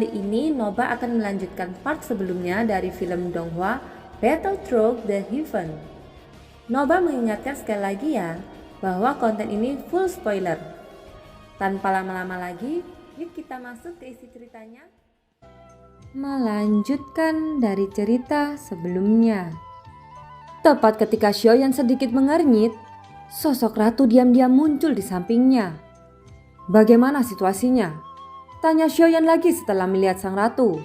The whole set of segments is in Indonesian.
Kali ini Noba akan melanjutkan part sebelumnya dari film Donghua Battle Through the Heaven. Noba mengingatkan sekali lagi ya bahwa konten ini full spoiler. Tanpa lama-lama lagi, yuk kita masuk ke isi ceritanya. Melanjutkan dari cerita sebelumnya. Tepat ketika Xiaoyan sedikit mengernyit, sosok ratu diam-diam muncul di sampingnya. Bagaimana situasinya? Tanya Xiaoyan lagi setelah melihat sang ratu.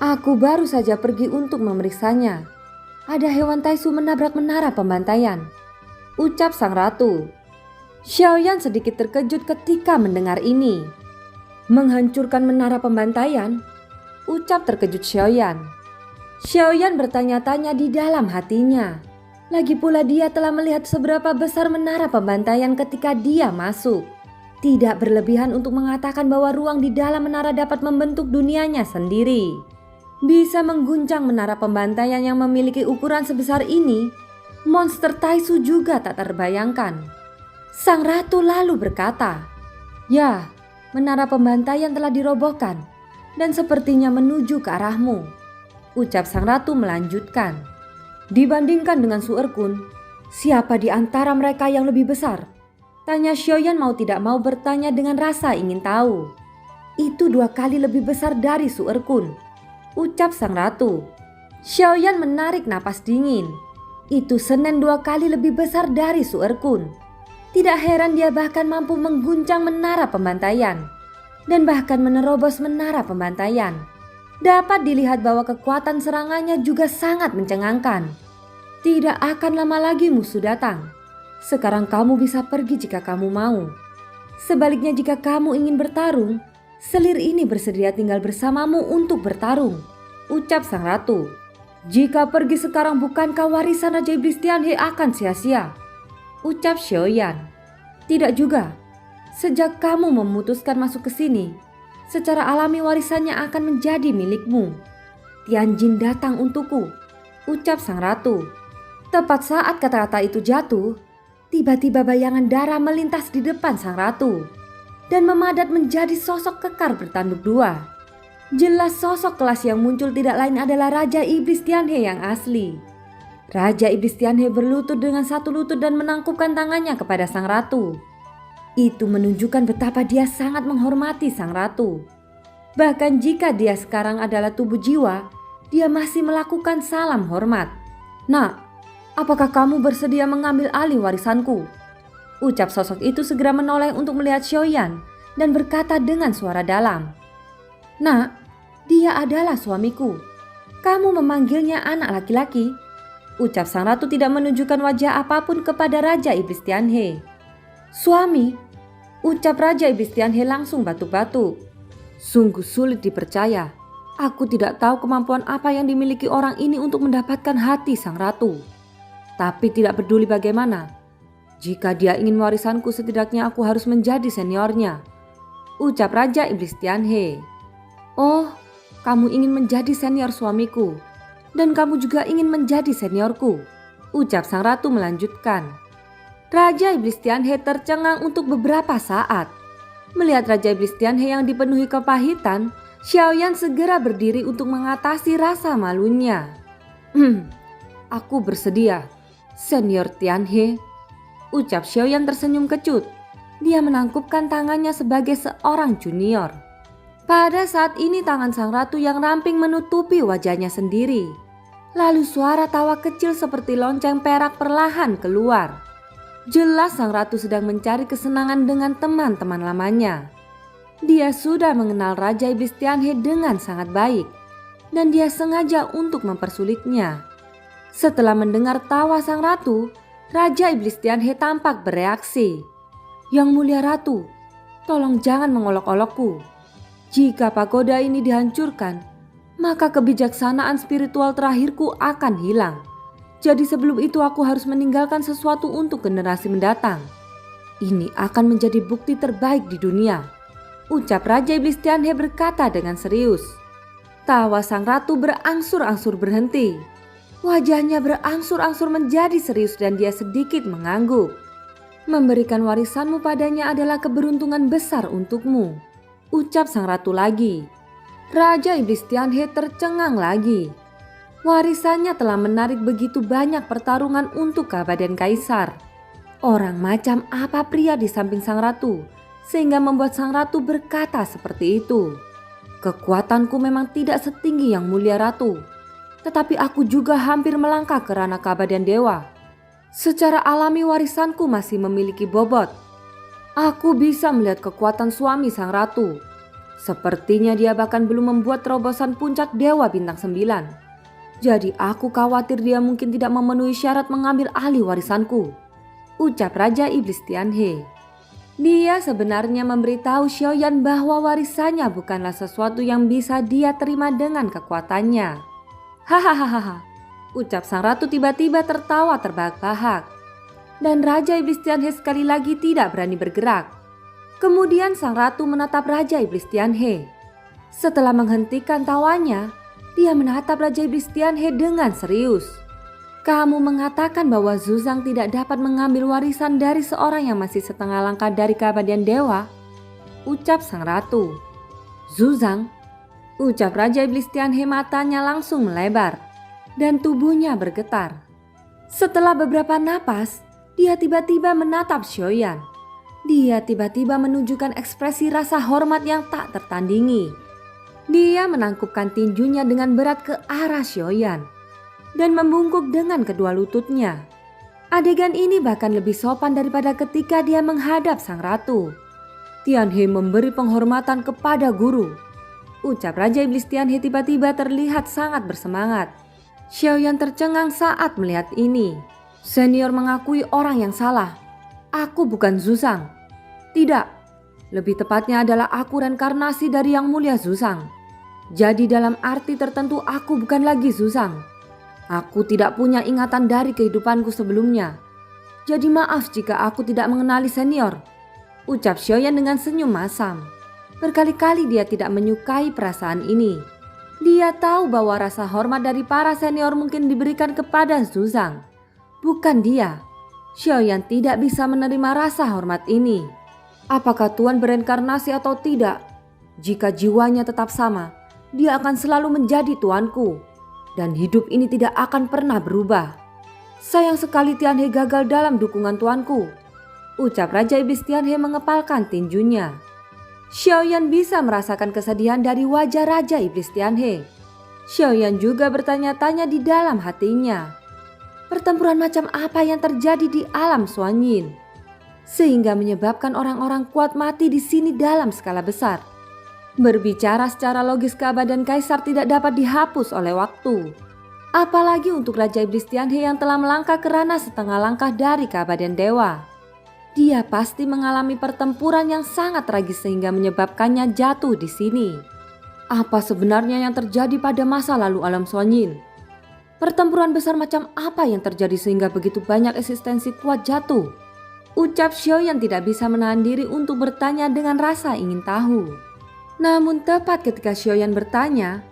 Aku baru saja pergi untuk memeriksanya. Ada hewan taisu menabrak menara pembantaian, ucap sang ratu. Xiaoyan sedikit terkejut ketika mendengar ini. Menghancurkan menara pembantaian? Ucap terkejut Xiaoyan. Xiaoyan bertanya-tanya di dalam hatinya. Lagi pula dia telah melihat seberapa besar menara pembantaian ketika dia masuk. Tidak berlebihan untuk mengatakan bahwa ruang di dalam menara dapat membentuk dunianya sendiri. Bisa mengguncang menara pembantaian yang memiliki ukuran sebesar ini, monster taisu juga tak terbayangkan. Sang ratu lalu berkata, "Ya, menara pembantaian telah dirobohkan dan sepertinya menuju ke arahmu," ucap sang ratu melanjutkan. Dibandingkan dengan Su Erkun, siapa di antara mereka yang lebih besar? Tanya Xiaoyan mau tidak mau bertanya dengan rasa ingin tahu. Itu 2 kali lebih besar dari Su Erkun, ucap sang ratu. Xiaoyan menarik napas dingin. Itu Senen 2 kali lebih besar dari Su Erkun. Tidak heran dia bahkan mampu mengguncang menara pembantaian dan bahkan menerobos menara pembantaian. Dapat dilihat bahwa kekuatan serangannya juga sangat mencengangkan. Tidak akan lama lagi musuh datang. Sekarang kamu bisa pergi jika kamu mau. Sebaliknya jika kamu ingin bertarung, selir ini bersedia tinggal bersamamu untuk bertarung, ucap sang ratu. Jika pergi sekarang bukankah warisan Raja Iblis Tianhe akan sia-sia? Ucap Xiaoyan. Tidak juga. Sejak kamu memutuskan masuk ke sini, secara alami warisannya akan menjadi milikmu. Tianjin datang untukku, ucap sang ratu. Tepat saat kata-kata itu jatuh, tiba-tiba bayangan darah melintas di depan sang ratu dan memadat menjadi sosok kekar bertanduk 2. Jelas sosok kelas yang muncul tidak lain adalah Raja Iblis Tianhe yang asli. Raja Iblis Tianhe berlutut dengan satu lutut dan menangkupkan tangannya kepada sang ratu. Itu menunjukkan betapa dia sangat menghormati sang ratu. Bahkan jika dia sekarang adalah tubuh jiwa, dia masih melakukan salam hormat. "Nak, apakah kamu bersedia mengambil alih warisanku?" Ucap sosok itu segera menoleh untuk melihat Xiaoyan dan berkata dengan suara dalam, "Nak, dia adalah suamiku. Kamu memanggilnya anak laki-laki?" Ucap sang ratu tidak menunjukkan wajah apapun kepada Raja Iblis Tianhe. "Suami?" Ucap Raja Iblis Tianhe langsung batuk-batuk. Sungguh sulit dipercaya. Aku tidak tahu kemampuan apa yang dimiliki orang ini untuk mendapatkan hati sang ratu. Tapi tidak peduli bagaimana, jika dia ingin warisanku setidaknya aku harus menjadi seniornya, ucap Raja Iblis Tianhe. "Oh, kamu ingin menjadi senior suamiku, dan kamu juga ingin menjadi seniorku," ucap sang ratu melanjutkan. Raja Iblis Tianhe tercengang untuk beberapa saat. Melihat Raja Iblis Tianhe yang dipenuhi kepahitan, Xiaoyan segera berdiri untuk mengatasi rasa malunya. Aku bersedia, Senior Tianhe," ucap Xiaoyan tersenyum kecut. Dia menangkupkan tangannya sebagai seorang junior. Pada saat ini tangan sang ratu yang ramping menutupi wajahnya sendiri. Lalu suara tawa kecil seperti lonceng perak perlahan keluar. Jelas sang ratu sedang mencari kesenangan dengan teman-teman lamanya. Dia sudah mengenal Raja Iblis Tianhe dengan sangat baik dan dia sengaja untuk mempersulitnya. Setelah mendengar tawa sang ratu, Raja Iblis Tianhe tampak bereaksi. "Yang mulia ratu, tolong jangan mengolok-olokku. Jika pagoda ini dihancurkan, maka kebijaksanaan spiritual terakhirku akan hilang. Jadi sebelum itu aku harus meninggalkan sesuatu untuk generasi mendatang. Ini akan menjadi bukti terbaik di dunia," ucap Raja Iblis Tianhe berkata dengan serius. Tawa sang ratu berangsur-angsur berhenti. Wajahnya berangsur-angsur menjadi serius dan dia sedikit mengangguk. "Memberikan warisanmu padanya adalah keberuntungan besar untukmu," ucap sang ratu lagi. Raja Iblis Tianhe tercengang lagi. Warisannya telah menarik begitu banyak pertarungan untuk keabadian kaisar. Orang macam apa pria di samping sang ratu sehingga membuat sang ratu berkata seperti itu? Kekuatanku memang tidak setinggi yang mulia ratu, tetapi aku juga hampir melangkah ke ranah keabadian dewa. Secara alami warisanku masih memiliki bobot. Aku bisa melihat kekuatan suami sang ratu. Sepertinya dia bahkan belum membuat terobosan puncak dewa bintang 9. Jadi aku khawatir dia mungkin tidak memenuhi syarat mengambil alih warisanku, ucap Raja Iblis Tianhe. Dia sebenarnya memberitahu Xiaoyan bahwa warisannya bukanlah sesuatu yang bisa dia terima dengan kekuatannya. Hahaha, ucap sang ratu tiba-tiba tertawa terbahak-bahak. Dan Raja Iblis Tianhe sekali lagi tidak berani bergerak. Kemudian sang ratu menatap Raja Iblis Tianhe. Setelah menghentikan tawanya, dia menatap Raja Iblis Tianhe dengan serius. Kamu mengatakan bahwa Zuzang tidak dapat mengambil warisan dari seorang yang masih setengah langkah dari keabadian dewa? Ucap sang ratu. Zuzang? Ucap Raja Iblis Tianhe, matanya langsung melebar dan tubuhnya bergetar. Setelah beberapa napas, dia tiba-tiba menatap Xiaoyan. Dia tiba-tiba menunjukkan ekspresi rasa hormat yang tak tertandingi. Dia menangkupkan tinjunya dengan berat ke arah Xiaoyan dan membungkuk dengan kedua lututnya. Adegan ini bahkan lebih sopan daripada ketika dia menghadap sang ratu. Tianhe memberi penghormatan kepada guru, ucap Raja Iblis Tianhe tiba-tiba terlihat sangat bersemangat. Xiaoyan tercengang saat melihat ini. Senior mengakui orang yang salah. Aku bukan Zuzang. Tidak, lebih tepatnya adalah aku reinkarnasi dari Yang Mulia Zuzang. Jadi dalam arti tertentu aku bukan lagi Zuzang. Aku tidak punya ingatan dari kehidupanku sebelumnya. Jadi maaf jika aku tidak mengenali senior, ucap Xiaoyan dengan senyum masam. Berkali-kali dia tidak menyukai perasaan ini. Dia tahu bahwa rasa hormat dari para senior mungkin diberikan kepada Zuzang, bukan dia. Xiaoyan tidak bisa menerima rasa hormat ini. Apakah Tuan bereinkarnasi atau tidak? Jika jiwanya tetap sama, dia akan selalu menjadi tuanku, dan hidup ini tidak akan pernah berubah. Sayang sekali Tianhe gagal dalam dukungan tuanku, ucap Raja Iblis Tianhe mengepalkan tinjunya. Xiaoyan bisa merasakan kesedihan dari wajah Raja Iblis Tianhe. Xiaoyan juga bertanya-tanya di dalam hatinya, pertempuran macam apa yang terjadi di alam Xuanyin sehingga menyebabkan orang-orang kuat mati di sini dalam skala besar. Berbicara secara logis, keabadian kaisar tidak dapat dihapus oleh waktu. Apalagi untuk Raja Iblis Tianhe yang telah melangkah ke ranah setengah langkah dari keabadian dewa. Dia pasti mengalami pertempuran yang sangat tragis sehingga menyebabkannya jatuh di sini. Apa sebenarnya yang terjadi pada masa lalu alam Xuanyin? Pertempuran besar macam apa yang terjadi sehingga begitu banyak eksistensi kuat jatuh? Ucap Xiaoyan tidak bisa menahan diri untuk bertanya dengan rasa ingin tahu. Namun tepat ketika Xiaoyan bertanya,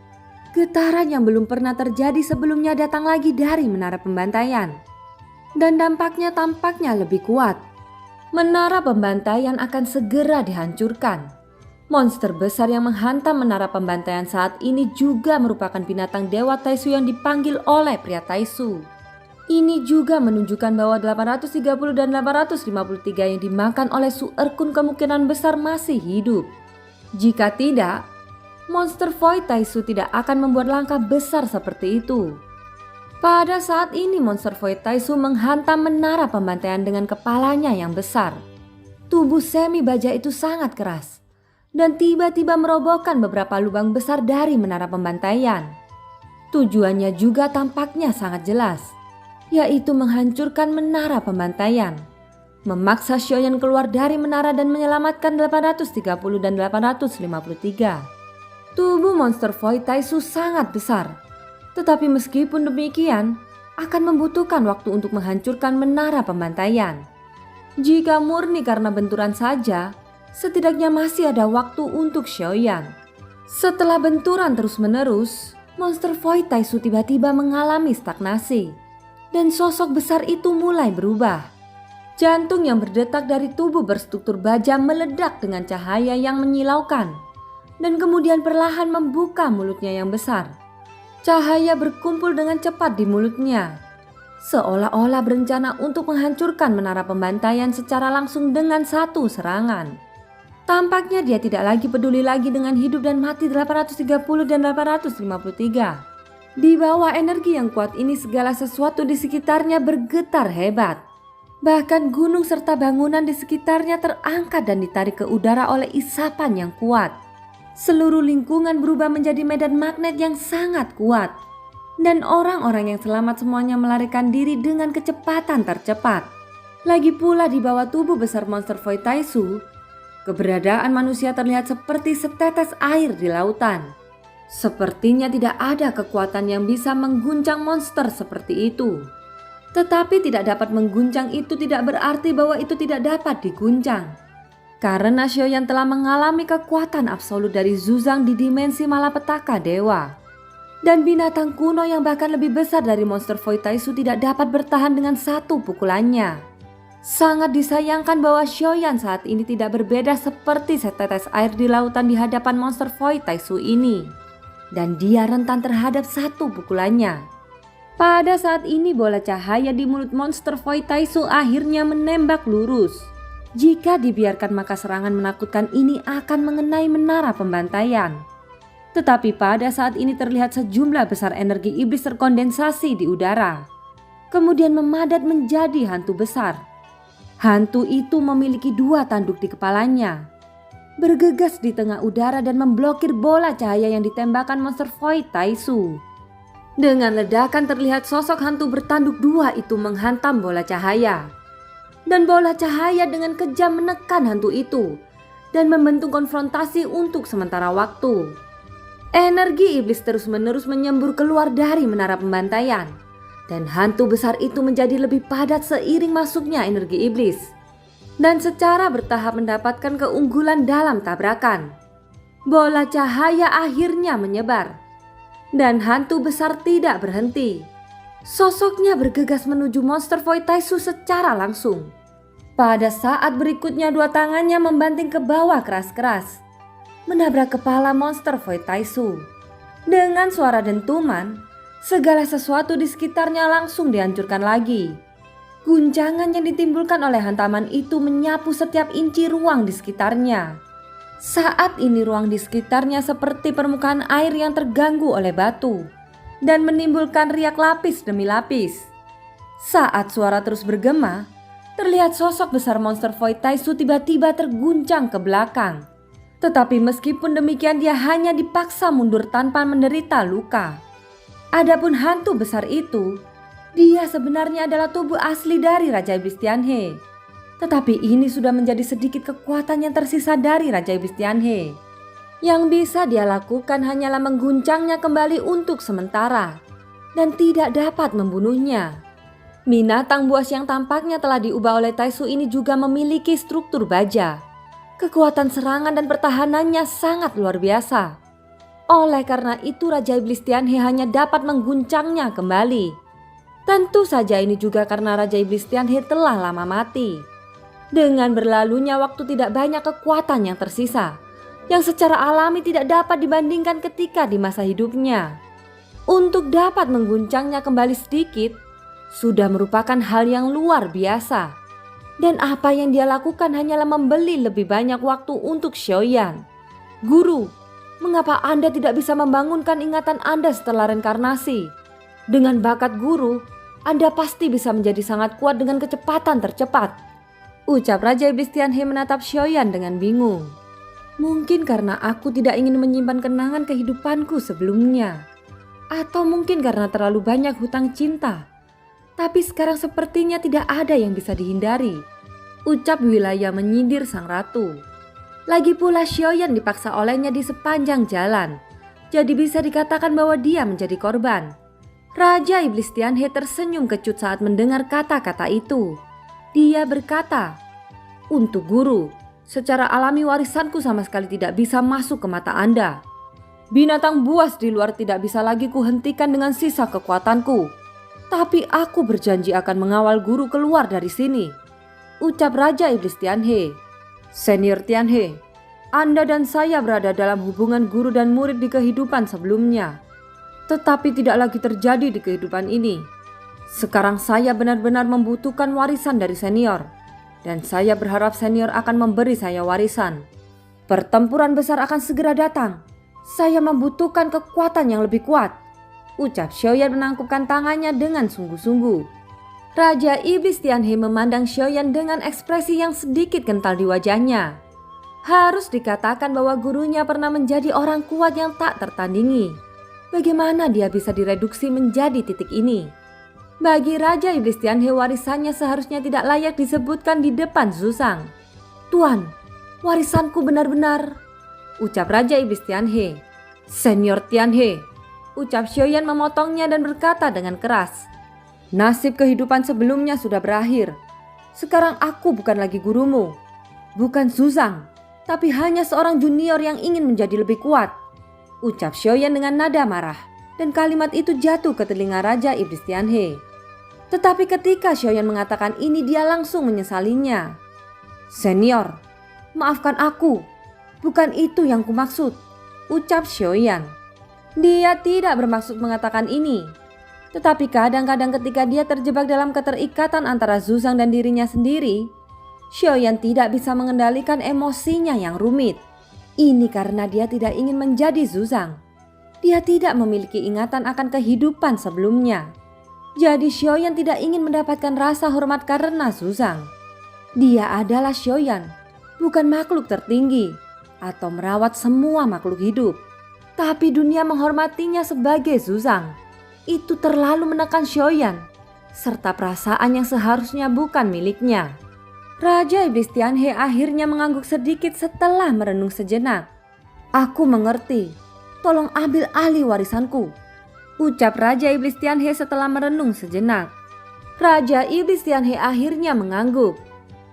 getaran yang belum pernah terjadi sebelumnya datang lagi dari menara pembantaian. Dan tampaknya lebih kuat. Menara pembantaian akan segera dihancurkan. Monster besar yang menghantam menara pembantaian saat ini juga merupakan binatang dewa Taisu yang dipanggil oleh pria Taisu. Ini juga menunjukkan bahwa 830 dan 853 yang dimakan oleh Su Erkun kemungkinan besar masih hidup. Jika tidak, monster Void Taisu tidak akan membuat langkah besar seperti itu. Pada saat ini monster Void Taisu menghantam menara pembantaian dengan kepalanya yang besar. Tubuh semi baja itu sangat keras dan tiba-tiba merobohkan beberapa lubang besar dari menara pembantaian. Tujuannya juga tampaknya sangat jelas, yaitu menghancurkan menara pembantaian, memaksa Xiaoyan keluar dari menara dan menyelamatkan 830 dan 853. Tubuh monster Void Taisu sangat besar, tetapi meskipun demikian akan membutuhkan waktu untuk menghancurkan menara pembantaian. Jika murni karena benturan saja, setidaknya masih ada waktu untuk Xiaoyan. Setelah benturan terus-menerus, monster Void Taisu tiba-tiba mengalami stagnasi dan sosok besar itu mulai berubah. Jantung yang berdetak dari tubuh berstruktur baja meledak dengan cahaya yang menyilaukan. dan kemudian perlahan membuka mulutnya yang besar. Cahaya berkumpul dengan cepat di mulutnya, seolah-olah berencana untuk menghancurkan menara pembantaian secara langsung dengan satu serangan. Tampaknya dia tidak lagi peduli lagi dengan hidup dan mati 830 dan 853. Di bawah energi yang kuat ini segala sesuatu di sekitarnya bergetar hebat. Bahkan gunung serta bangunan di sekitarnya terangkat dan ditarik ke udara oleh isapan yang kuat. Seluruh lingkungan berubah menjadi medan magnet yang sangat kuat. Dan orang-orang yang selamat semuanya melarikan diri dengan kecepatan tercepat. Lagi pula di bawah tubuh besar monster Void Taisu, keberadaan manusia terlihat seperti setetes air di lautan. Sepertinya tidak ada kekuatan yang bisa mengguncang monster seperti itu. Tetapi tidak dapat mengguncang itu tidak berarti bahwa itu tidak dapat diguncang. Karena Xiaoyan telah mengalami kekuatan absolut dari Zuzang di dimensi malapetaka dewa. Dan binatang kuno yang bahkan lebih besar dari monster Void Taisu tidak dapat bertahan dengan satu pukulannya. Sangat disayangkan bahwa Xiaoyan saat ini tidak berbeda seperti setetes air di lautan di hadapan monster Void Taisu ini. Dan dia rentan terhadap satu pukulannya. Pada saat ini bola cahaya di mulut monster Void Taisu akhirnya menembak lurus. Jika dibiarkan maka serangan menakutkan ini akan mengenai menara pembantaian. Tetapi pada saat ini terlihat sejumlah besar energi iblis terkondensasi di udara. Kemudian memadat menjadi hantu besar. Hantu itu memiliki dua tanduk di kepalanya. Bergegas di tengah udara dan memblokir bola cahaya yang ditembakkan monster Void Taisu. Dengan ledakan terlihat sosok hantu bertanduk dua itu menghantam bola cahaya. Dan bola cahaya dengan kejam menekan hantu itu dan membentuk konfrontasi untuk sementara waktu. Energi iblis terus-menerus menyembur keluar dari menara pembantaian. Dan hantu besar itu menjadi lebih padat seiring masuknya energi iblis. Dan secara bertahap mendapatkan keunggulan dalam tabrakan. Bola cahaya akhirnya menyebar. Dan hantu besar tidak berhenti. Sosoknya bergegas menuju monster Void Taisu secara langsung. Pada saat berikutnya dua tangannya membanting ke bawah keras-keras, menabrak kepala monster Void Taisu. Dengan suara dentuman, segala sesuatu di sekitarnya langsung dihancurkan lagi. Guncangan yang ditimbulkan oleh hantaman itu menyapu setiap inci ruang di sekitarnya. Saat ini ruang di sekitarnya seperti permukaan air yang terganggu oleh batu dan menimbulkan riak lapis demi lapis. Saat suara terus bergema, terlihat sosok besar monster Void Taisu tiba-tiba terguncang ke belakang. Tetapi meskipun demikian dia hanya dipaksa mundur tanpa menderita luka. Adapun hantu besar itu, dia sebenarnya adalah tubuh asli dari Raja Iblis Tianhe. Tetapi ini sudah menjadi sedikit kekuatan yang tersisa dari Raja Iblis Tianhe. Yang bisa dia lakukan hanyalah mengguncangnya kembali untuk sementara dan tidak dapat membunuhnya. Binatang buas yang tampaknya telah diubah oleh Taisu ini juga memiliki struktur baja. Kekuatan serangan dan pertahanannya sangat luar biasa. Oleh karena itu Raja Iblis Tianhe hanya dapat mengguncangnya kembali. Tentu saja ini juga karena Raja Iblis Tianhe telah lama mati. Dengan berlalunya waktu tidak banyak kekuatan yang tersisa, yang secara alami tidak dapat dibandingkan ketika di masa hidupnya. Untuk dapat mengguncangnya kembali sedikit, sudah merupakan hal yang luar biasa. Dan apa yang dia lakukan hanyalah membeli lebih banyak waktu untuk Xiaoyan. Guru, mengapa Anda tidak bisa membangunkan ingatan Anda setelah reinkarnasi? Dengan bakat guru, Anda pasti bisa menjadi sangat kuat dengan kecepatan tercepat. Ucap Raja Iblis Tianhe menatap Xiaoyan dengan bingung. Mungkin karena aku tidak ingin menyimpan kenangan kehidupanku sebelumnya. Atau mungkin karena terlalu banyak hutang cinta. Tapi sekarang sepertinya tidak ada yang bisa dihindari. Ucap Wilayah menyindir sang ratu. Lagi pula Xiaoyan dipaksa olehnya di sepanjang jalan. Jadi bisa dikatakan bahwa dia menjadi korban. Raja Iblis Tianhe tersenyum kecut saat mendengar kata-kata itu. Dia berkata, "Untuk guru, secara alami warisanku sama sekali tidak bisa masuk ke mata Anda. Binatang buas di luar tidak bisa lagi kuhentikan dengan sisa kekuatanku. Tapi aku berjanji akan mengawal guru keluar dari sini." Ucap Raja Iblis Tianhe. "Senior Tianhe, Anda dan saya berada dalam hubungan guru dan murid di kehidupan sebelumnya. Tetapi tidak lagi terjadi di kehidupan ini. Sekarang saya benar-benar membutuhkan warisan dari senior. Dan saya berharap senior akan memberi saya warisan. Pertempuran besar akan segera datang. Saya membutuhkan kekuatan yang lebih kuat, ucap Xiaoyan menangkupkan tangannya dengan sungguh-sungguh. Raja Iblis Tianhe memandang Xiaoyan dengan ekspresi yang sedikit kental di wajahnya. Harus dikatakan bahwa gurunya pernah menjadi orang kuat yang tak tertandingi. Bagaimana dia bisa direduksi menjadi titik ini? Bagi Raja Iblis Tianhe, warisannya seharusnya tidak layak disebutkan di depan Zuzang. Tuan, warisanku benar-benar, ucap Raja Iblis Tianhe. Senior Tianhe, ucap Xiaoyan memotongnya dan berkata dengan keras. Nasib kehidupan sebelumnya sudah berakhir. Sekarang aku bukan lagi gurumu, bukan Zuzang, tapi hanya seorang junior yang ingin menjadi lebih kuat, ucap Xiaoyan dengan nada marah. Dan kalimat itu jatuh ke telinga Raja Iblis Tianhe. Tetapi ketika Xiaoyan mengatakan ini, dia langsung menyesalinya. Senior, maafkan aku. Bukan itu yang kumaksud, ucap Xiaoyan. Dia tidak bermaksud mengatakan ini. Tetapi kadang-kadang ketika dia terjebak dalam keterikatan antara Zuzang dan dirinya sendiri, Xiaoyan tidak bisa mengendalikan emosinya yang rumit. Ini karena dia tidak ingin menjadi Zuzang. Dia tidak memiliki ingatan akan kehidupan sebelumnya. Jadi Xiaoyan tidak ingin mendapatkan rasa hormat karena Zuzang. Dia adalah Xiaoyan, bukan makhluk tertinggi atau merawat semua makhluk hidup. Tapi dunia menghormatinya sebagai Zuzang. Itu terlalu menekan Xiaoyan, serta perasaan yang seharusnya bukan miliknya. Raja Iblis Tianhe akhirnya mengangguk sedikit setelah merenung sejenak. Aku mengerti. Tolong ambil alih warisanku, ucap Raja Iblis Tianhe setelah merenung sejenak. Raja Iblis Tianhe akhirnya mengangguk,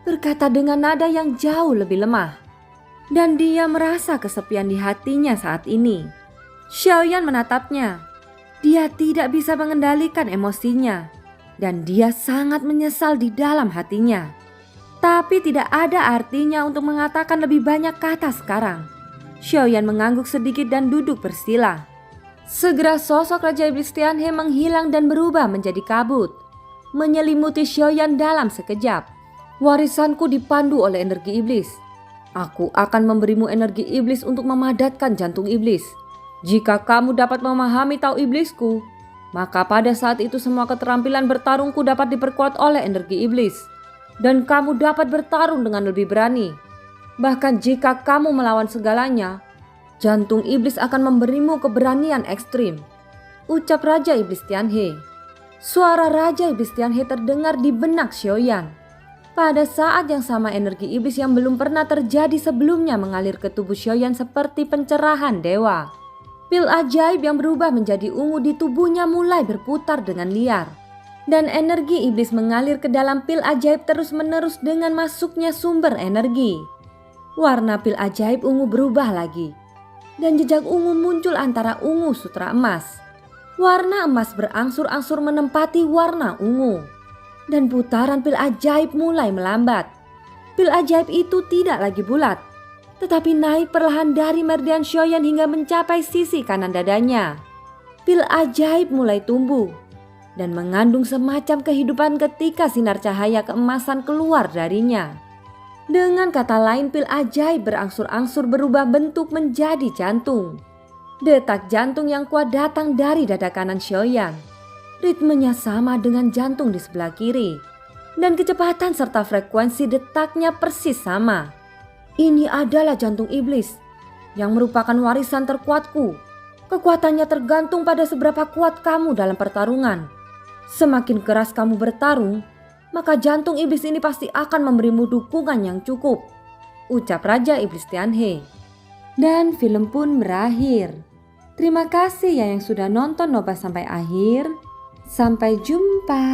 berkata dengan nada yang jauh lebih lemah. Dan dia merasa kesepian di hatinya saat ini. Xiaoyan menatapnya. Dia tidak bisa mengendalikan emosinya. Dan dia sangat menyesal di dalam hatinya. Tapi tidak ada artinya untuk mengatakan lebih banyak kata sekarang. Xiaoyan mengangguk sedikit dan duduk bersila. Segera sosok Raja Iblis Tianhe menghilang dan berubah menjadi kabut, menyelimuti Xiaoyan dalam sekejap. Warisanku dipandu oleh energi iblis. Aku akan memberimu energi iblis untuk memadatkan jantung iblis. Jika kamu dapat memahami Tao iblisku, maka pada saat itu semua keterampilan bertarungku dapat diperkuat oleh energi iblis. Dan kamu dapat bertarung dengan lebih berani. Bahkan jika kamu melawan segalanya, jantung iblis akan memberimu keberanian ekstrim, ucap Raja Iblis Tianhe. Suara Raja Iblis Tianhe terdengar di benak Xiaoyan. Pada saat yang sama energi iblis yang belum pernah terjadi sebelumnya mengalir ke tubuh Xiaoyan seperti pencerahan dewa. Pil ajaib yang berubah menjadi ungu di tubuhnya mulai berputar dengan liar. Dan energi iblis mengalir ke dalam pil ajaib terus-menerus dengan masuknya sumber energi. Warna pil ajaib ungu berubah lagi. Dan jejak ungu muncul antara ungu sutra emas. Warna emas berangsur-angsur menempati warna ungu. Dan putaran pil ajaib mulai melambat. Pil ajaib itu tidak lagi bulat, tetapi naik perlahan dari meridian Xiaoyan hingga mencapai sisi kanan dadanya. Pil ajaib mulai tumbuh dan mengandung semacam kehidupan ketika sinar cahaya keemasan keluar darinya. Dengan kata lain, pil ajaib berangsur-angsur berubah bentuk menjadi jantung. Detak jantung yang kuat datang dari dada kanan Xiaoyan. Ritmenya sama dengan jantung di sebelah kiri. Dan kecepatan serta frekuensi detaknya persis sama. Ini adalah jantung iblis yang merupakan warisan terkuatku. Kekuatannya tergantung pada seberapa kuat kamu dalam pertarungan. Semakin keras kamu bertarung, maka jantung iblis ini pasti akan memberimu dukungan yang cukup, ucap Raja Iblis Tianhe. Dan film pun berakhir. Terima kasih ya yang sudah nonton Nova sampai akhir. Sampai jumpa.